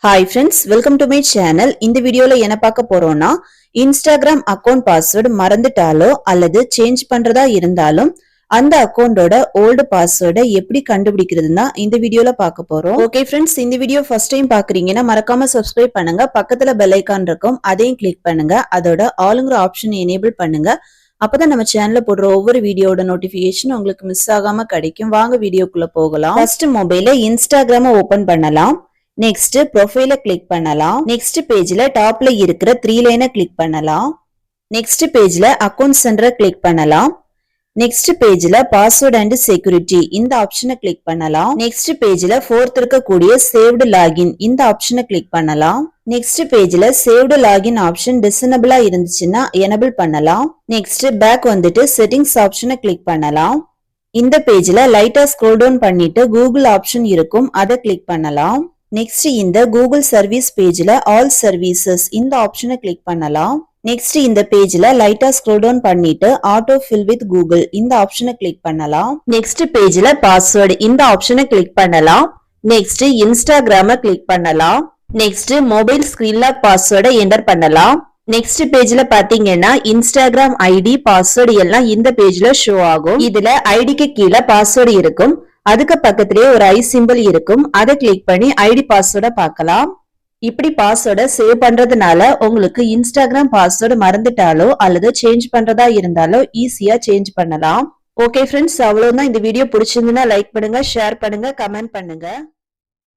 Hi friends, welcome to my channel. இந்த வீடியோல என்ன பார்க்க போறோம்னா Instagram அக்கவுண்ட் பாஸ்வேர்டு மறந்துட்டாலோ அல்லது சேஞ்ச் பண்றதா இருந்தாலும் அந்த அக்கவுண்டோட ஓல்டு பாஸ்வேர்டை எப்படி கண்டுபிடிக்கிறதுனா இந்த வீடியோல பார்க்க போறோம். ஓகே ஃப்ரெண்ட்ஸ், இந்த வீடியோ ஃபர்ஸ்ட் டைம் பாக்குறீங்கன்னா மறக்காம சப்ஸ்கிரைப் பண்ணுங்க. பக்கத்துல பெல் ஐகான் இருக்கும், அதையும் கிளிக் பண்ணுங்க. அதோட ஆளுங்கிற ஆப்ஷன் எனேபிள் பண்ணுங்க. அப்பதான் நம்ம சேனல்ல போடுற ஒவ்வொரு வீடியோட நோட்டிபிகேஷன் உங்களுக்கு மிஸ் ஆகாம கிடைக்கும். வாங்க வீடியோக்குள்ள போகலாம். ஃபர்ஸ்ட் மொபைல்ல இன்ஸ்டாகிராம ஓபன் பண்ணலாம். நெக்ஸ்ட் ப்ரொஃபைல கிளிக் பண்ணலாம். நெக்ஸ்ட் பேஜ்ல டாப்ல இருக்கிற 3 லைனை கிளிக் பண்ணலாம். நெக்ஸ்ட் பேஜ்ல அக்கவுண்ட் சென்டரை கிளிக் பண்ணலாம். நெக்ஸ்ட் பேஜ்ல பாஸ்வேர்ட் அண்ட் செக்யூரிட்டி இந்த ஆப்ஷனை கிளிக் பண்ணலாம். நெக்ஸ்ட் பேஜ்ல ஃபோர்த் இருக்கக்கூடிய சேவ்டு லாகின் இந்த ஆப்ஷனை கிளிக் பண்ணலாம். நெக்ஸ்ட் பேஜ்ல சேவ்டு லாகின் ஆப்ஷன் டிசேபிளா இருந்துச்சுன்னா எனேபிள் பண்ணலாம். நெக்ஸ்ட் பேக் வந்துட்டு செட்டிங்ஸ் ஆப்ஷனை கிளிக் பண்ணலாம். இந்த பேஜ்ல லைட்டா ஸ்க்ரோல் டவுன் பண்ணிட்டு கூகுள் ஆப்ஷன் இருக்கும், அதை கிளிக் பண்ணலாம். நெக்ஸ்ட் இந்த கூகுள் சர்வீஸ் பேஜ்ல ஆல் சர்வீசஸ் இந்த ஆப்ஷனை கிளிக் பண்ணலாம். நெக்ஸ்ட் இந்த பேஜ்ல லைட்டா ஸ்க்ரோல் டவுன் பண்ணிட்டு ஆட்டோ ஃபில் வித் கூகுள் இந்த ஆப்ஷனை கிளிக் பண்ணலாம். நெக்ஸ்ட் பேஜ்ல பாஸ்வேர்டு இந்த ஆப்ஷனை கிளிக் பண்ணலாம். நெக்ஸ்ட் இன்ஸ்டாகிராம கிளிக் பண்ணலாம். நெக்ஸ்ட் மொபைல் ஸ்கிரீன் லாக் பாஸ்வேர்டை என்டர் பண்ணலாம். நெக்ஸ்ட் பேஜ்ல பாத்தீங்கன்னா இன்ஸ்டாகிராம் ஐடி பாஸ்வேர்டு எல்லாம் இந்த பேஜ்ல ஷோ ஆகும். இதுல ஐடிக்கு கீழே பாஸ்வேர்டு இருக்கும், அதுக்கு பக்கத்திலேயே ஒரு ஐ சிம்பிள் இருக்கும், அதை கிளிக் பண்ணி ஐடி பாஸ்வேர்டை பார்க்கலாம். இப்படி பாஸ்வேர்டை சேவ் பண்றதுனால உங்களுக்கு இன்ஸ்டாகிராம் பாஸ்வேர்டு மறந்துட்டாலோ அல்லது சேஞ்ச் பண்றதா இருந்தாலோ ஈஸியா சேஞ்ச் பண்ணலாம். ஓகே ஃப்ரெண்ட்ஸ், அவ்வளவுதான். இந்த வீடியோ பிடிச்சிருந்தா லைக் பண்ணுங்க, ஷேர் பண்ணுங்க, கமெண்ட் பண்ணுங்க.